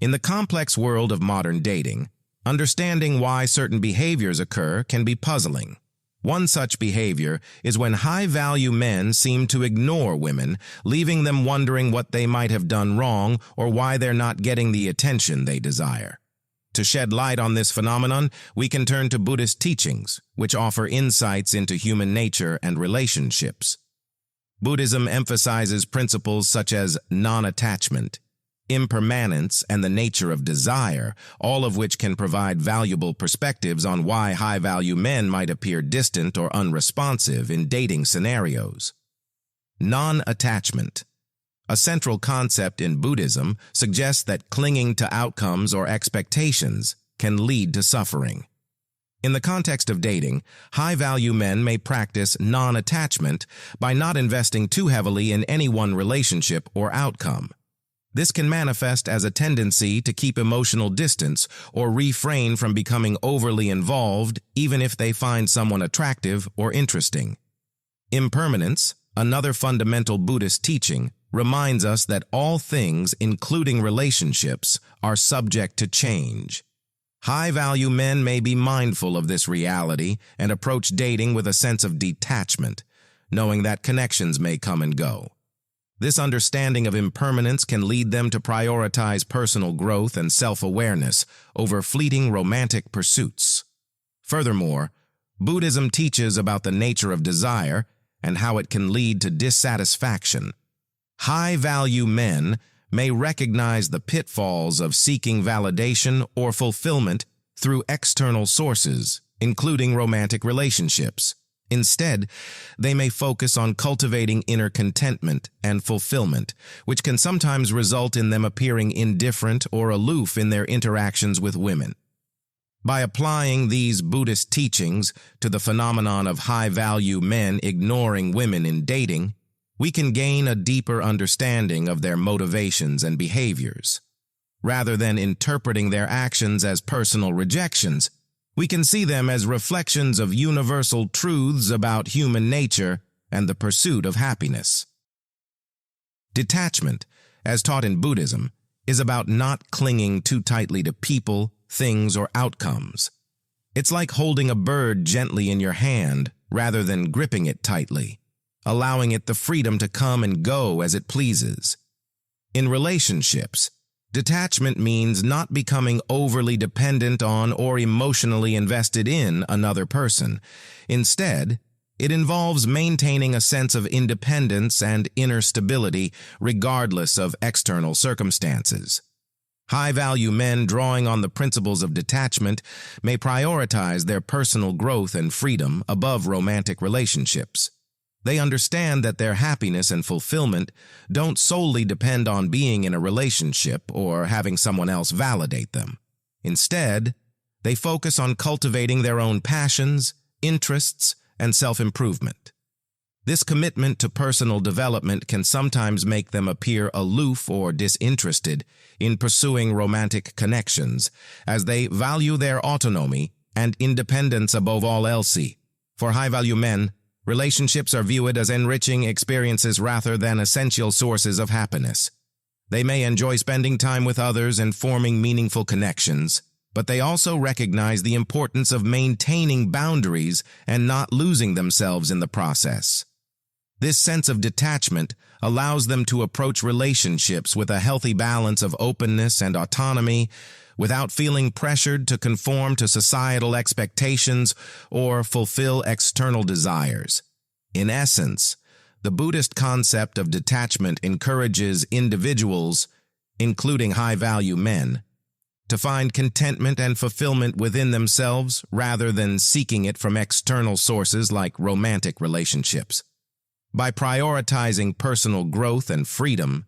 In the complex world of modern dating, understanding why certain behaviors occur can be puzzling. One such behavior is when high-value men seem to ignore women, leaving them wondering what they might have done wrong or why they're not getting the attention they desire. To shed light on this phenomenon, we can turn to Buddhist teachings, which offer insights into human nature and relationships. Buddhism emphasizes principles such as non-attachment, impermanence, and the nature of desire, all of which can provide valuable perspectives on why high-value men might appear distant or unresponsive in dating scenarios. Non-attachment. A central concept in Buddhism suggests that clinging to outcomes or expectations can lead to suffering. In the context of dating, high-value men may practice non-attachment by not investing too heavily in any one relationship or outcome. This can manifest as a tendency to keep emotional distance or refrain from becoming overly involved even if they find someone attractive or interesting. Impermanence, another fundamental Buddhist teaching, reminds us that all things, including relationships, are subject to change. High-value men may be mindful of this reality and approach dating with a sense of detachment, knowing that connections may come and go. This understanding of impermanence can lead them to prioritize personal growth and self-awareness over fleeting romantic pursuits. Furthermore, Buddhism teaches about the nature of desire and how it can lead to dissatisfaction. High-value men may recognize the pitfalls of seeking validation or fulfillment through external sources, including romantic relationships. Instead, they may focus on cultivating inner contentment and fulfillment, which can sometimes result in them appearing indifferent or aloof in their interactions with women. By applying these Buddhist teachings to the phenomenon of high-value men ignoring women in dating, we can gain a deeper understanding of their motivations and behaviors. Rather than interpreting their actions as personal rejections, we can see them as reflections of universal truths about human nature and the pursuit of happiness. Detachment, as taught in Buddhism, is about not clinging too tightly to people, things, or outcomes. It's like holding a bird gently in your hand rather than gripping it tightly, allowing it the freedom to come and go as it pleases. In relationships, detachment means not becoming overly dependent on or emotionally invested in another person. Instead, it involves maintaining a sense of independence and inner stability regardless of external circumstances. High-value men drawing on the principles of detachment may prioritize their personal growth and freedom above romantic relationships. They understand that their happiness and fulfillment don't solely depend on being in a relationship or having someone else validate them. Instead, they focus on cultivating their own passions, interests, and self-improvement. This commitment to personal development can sometimes make them appear aloof or disinterested in pursuing romantic connections, as they value their autonomy and independence above all else. For high-value men, relationships are viewed as enriching experiences rather than essential sources of happiness. They may enjoy spending time with others and forming meaningful connections, but they also recognize the importance of maintaining boundaries and not losing themselves in the process. This sense of detachment allows them to approach relationships with a healthy balance of openness and autonomy, without feeling pressured to conform to societal expectations or fulfill external desires. In essence, the Buddhist concept of detachment encourages individuals, including high-value men, to find contentment and fulfillment within themselves rather than seeking it from external sources like romantic relationships. By prioritizing personal growth and freedom,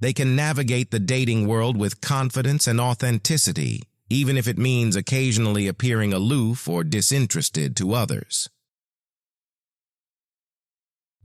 they can navigate the dating world with confidence and authenticity, even if it means occasionally appearing aloof or disinterested to others.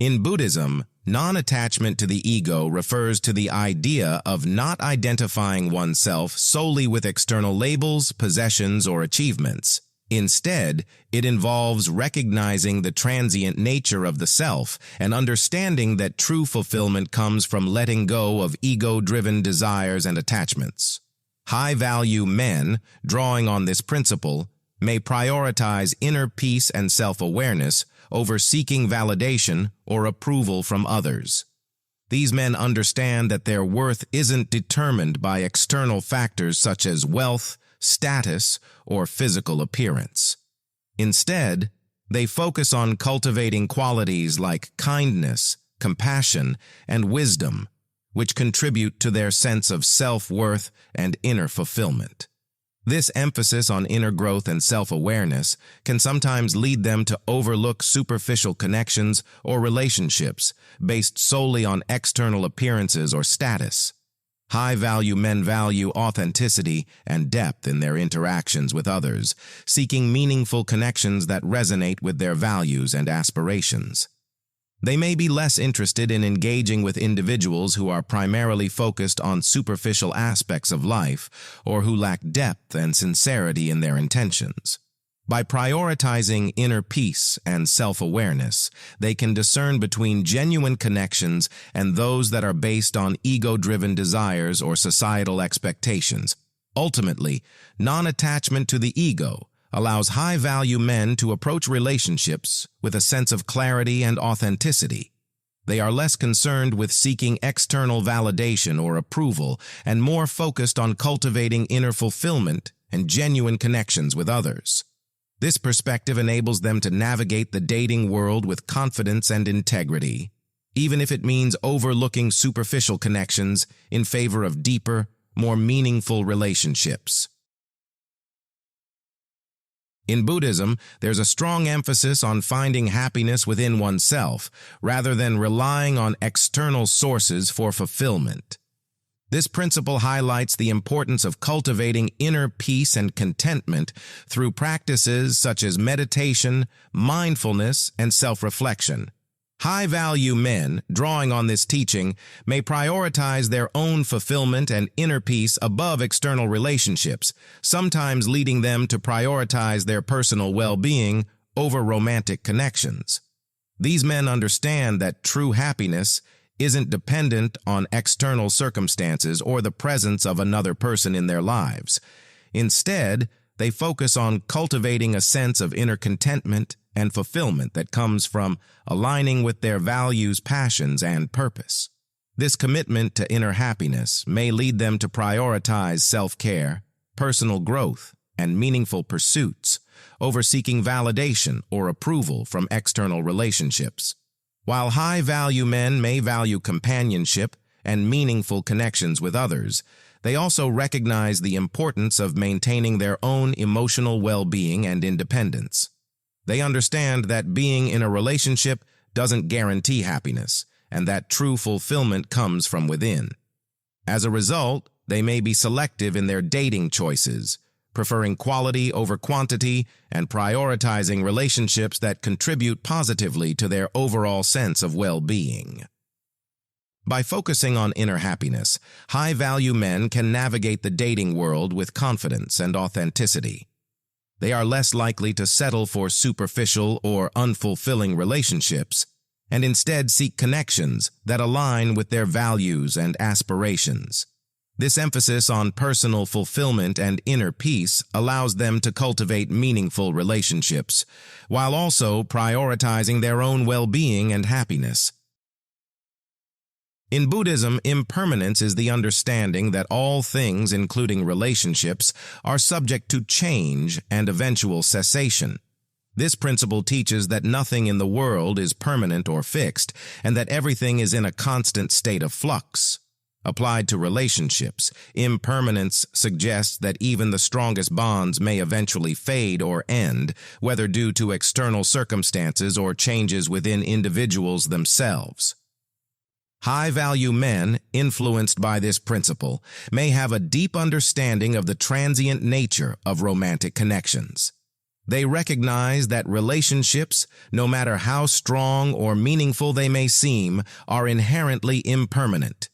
In Buddhism, non-attachment to the ego refers to the idea of not identifying oneself solely with external labels, possessions, or achievements. Instead, it involves recognizing the transient nature of the self and understanding that true fulfillment comes from letting go of ego-driven desires and attachments. High-value men, drawing on this principle, may prioritize inner peace and self-awareness over seeking validation or approval from others. These men understand that their worth isn't determined by external factors such as wealth, status, or physical appearance. Instead, they focus on cultivating qualities like kindness, compassion, and wisdom, which contribute to their sense of self-worth and inner fulfillment. This emphasis on inner growth and self-awareness can sometimes lead them to overlook superficial connections or relationships based solely on external appearances or status. High-value men value authenticity and depth in their interactions with others, seeking meaningful connections that resonate with their values and aspirations. They may be less interested in engaging with individuals who are primarily focused on superficial aspects of life or who lack depth and sincerity in their intentions. By prioritizing inner peace and self-awareness, they can discern between genuine connections and those that are based on ego-driven desires or societal expectations. Ultimately, non-attachment to the ego allows high-value men to approach relationships with a sense of clarity and authenticity. They are less concerned with seeking external validation or approval and more focused on cultivating inner fulfillment and genuine connections with others. This perspective enables them to navigate the dating world with confidence and integrity, even if it means overlooking superficial connections in favor of deeper, more meaningful relationships. In Buddhism, there's a strong emphasis on finding happiness within oneself, rather than relying on external sources for fulfillment. This principle highlights the importance of cultivating inner peace and contentment through practices such as meditation, mindfulness, and self-reflection. High-value men, drawing on this teaching, may prioritize their own fulfillment and inner peace above external relationships, sometimes leading them to prioritize their personal well-being over romantic connections. These men understand that true happiness isn't dependent on external circumstances or the presence of another person in their lives. Instead, they focus on cultivating a sense of inner contentment and fulfillment that comes from aligning with their values, passions, and purpose. This commitment to inner happiness may lead them to prioritize self-care, personal growth, and meaningful pursuits over seeking validation or approval from external relationships. While high-value men may value companionship and meaningful connections with others, they also recognize the importance of maintaining their own emotional well-being and independence. They understand that being in a relationship doesn't guarantee happiness, and that true fulfillment comes from within. As a result, they may be selective in their dating choices, preferring quality over quantity and prioritizing relationships that contribute positively to their overall sense of well-being. By focusing on inner happiness, high-value men can navigate the dating world with confidence and authenticity. They are less likely to settle for superficial or unfulfilling relationships, and instead seek connections that align with their values and aspirations. This emphasis on personal fulfillment and inner peace allows them to cultivate meaningful relationships, while also prioritizing their own well-being and happiness. In Buddhism, impermanence is the understanding that all things, including relationships, are subject to change and eventual cessation. This principle teaches that nothing in the world is permanent or fixed, and that everything is in a constant state of flux. Applied to relationships, impermanence suggests that even the strongest bonds may eventually fade or end, whether due to external circumstances or changes within individuals themselves. High-value men, influenced by this principle, may have a deep understanding of the transient nature of romantic connections. They recognize that relationships, no matter how strong or meaningful they may seem, are inherently impermanent.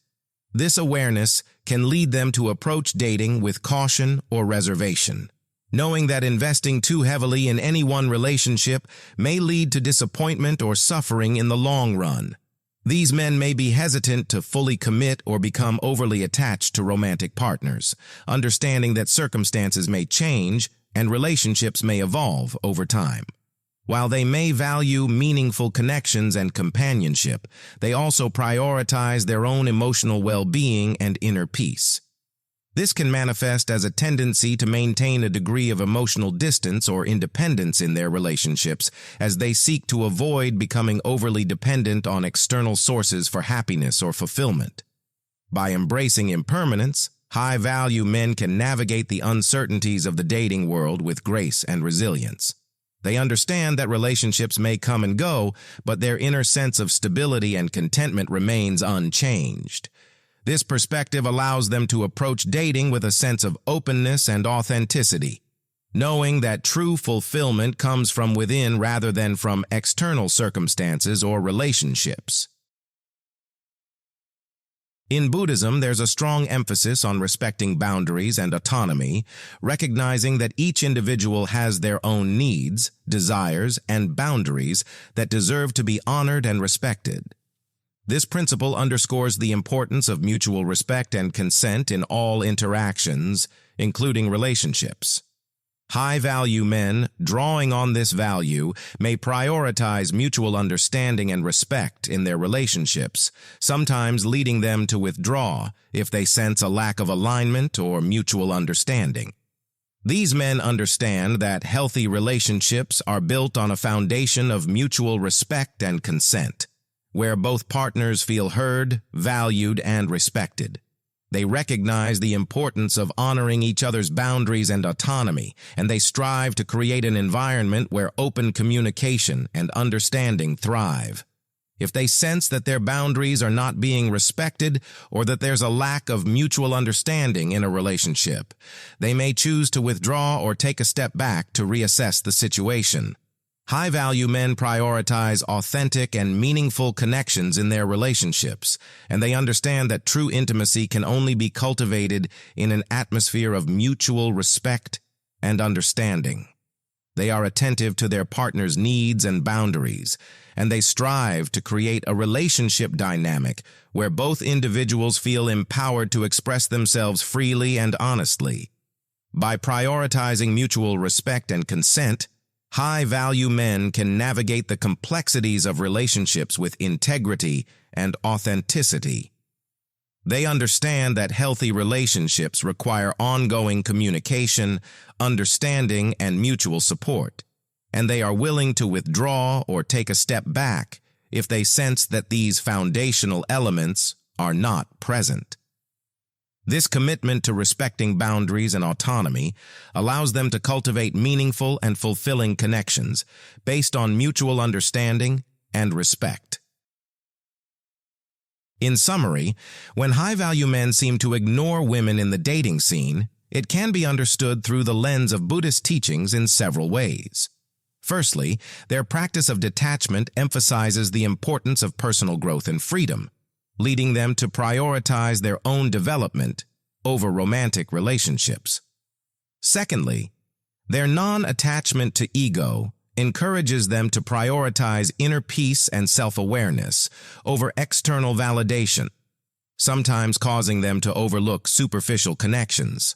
This awareness can lead them to approach dating with caution or reservation, knowing that investing too heavily in any one relationship may lead to disappointment or suffering in the long run. These men may be hesitant to fully commit or become overly attached to romantic partners, understanding that circumstances may change and relationships may evolve over time. While they may value meaningful connections and companionship, they also prioritize their own emotional well-being and inner peace. This can manifest as a tendency to maintain a degree of emotional distance or independence in their relationships as they seek to avoid becoming overly dependent on external sources for happiness or fulfillment. By embracing impermanence, high-value men can navigate the uncertainties of the dating world with grace and resilience. They understand that relationships may come and go, but their inner sense of stability and contentment remains unchanged. This perspective allows them to approach dating with a sense of openness and authenticity, knowing that true fulfillment comes from within rather than from external circumstances or relationships. In Buddhism, there's a strong emphasis on respecting boundaries and autonomy, recognizing that each individual has their own needs, desires, and boundaries that deserve to be honored and respected. This principle underscores the importance of mutual respect and consent in all interactions, including relationships. High-value men, drawing on this value, may prioritize mutual understanding and respect in their relationships, sometimes leading them to withdraw if they sense a lack of alignment or mutual understanding. These men understand that healthy relationships are built on a foundation of mutual respect and consent, where both partners feel heard, valued, and respected. They recognize the importance of honoring each other's boundaries and autonomy, and they strive to create an environment where open communication and understanding thrive. If they sense that their boundaries are not being respected or that there's a lack of mutual understanding in a relationship, they may choose to withdraw or take a step back to reassess the situation. High-value men prioritize authentic and meaningful connections in their relationships, and they understand that true intimacy can only be cultivated in an atmosphere of mutual respect and understanding. They are attentive to their partner's needs and boundaries, and they strive to create a relationship dynamic where both individuals feel empowered to express themselves freely and honestly. By prioritizing mutual respect and consent, high-value men can navigate the complexities of relationships with integrity and authenticity. They understand that healthy relationships require ongoing communication, understanding, and mutual support, and they are willing to withdraw or take a step back if they sense that these foundational elements are not present. This commitment to respecting boundaries and autonomy allows them to cultivate meaningful and fulfilling connections based on mutual understanding and respect. In summary, when high-value men seem to ignore women in the dating scene, it can be understood through the lens of Buddhist teachings in several ways. Firstly, their practice of detachment emphasizes the importance of personal growth and freedom, leading them to prioritize their own development over romantic relationships. Secondly, their non-attachment to ego encourages them to prioritize inner peace and self-awareness over external validation, sometimes causing them to overlook superficial connections.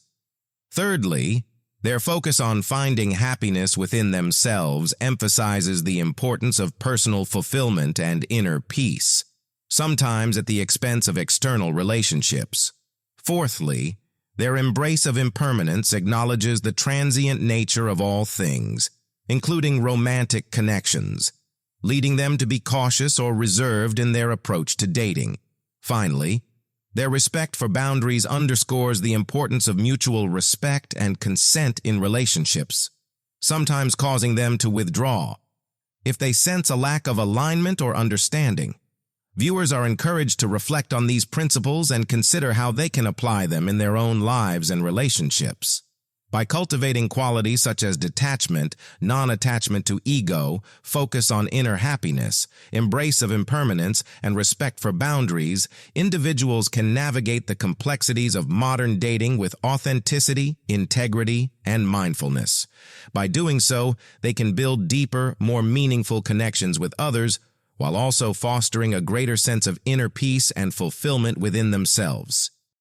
Thirdly, their focus on finding happiness within themselves emphasizes the importance of personal fulfillment and inner peace, sometimes at the expense of external relationships. Fourthly, their embrace of impermanence acknowledges the transient nature of all things, including romantic connections, leading them to be cautious or reserved in their approach to dating. Finally, their respect for boundaries underscores the importance of mutual respect and consent in relationships, sometimes causing them to withdraw if they sense a lack of alignment or understanding. Viewers are encouraged to reflect on these principles and consider how they can apply them in their own lives and relationships. By cultivating qualities such as detachment, non-attachment to ego, focus on inner happiness, embrace of impermanence, and respect for boundaries, individuals can navigate the complexities of modern dating with authenticity, integrity, and mindfulness. By doing so, they can build deeper, more meaningful connections with others while also fostering a greater sense of inner peace and fulfillment within themselves.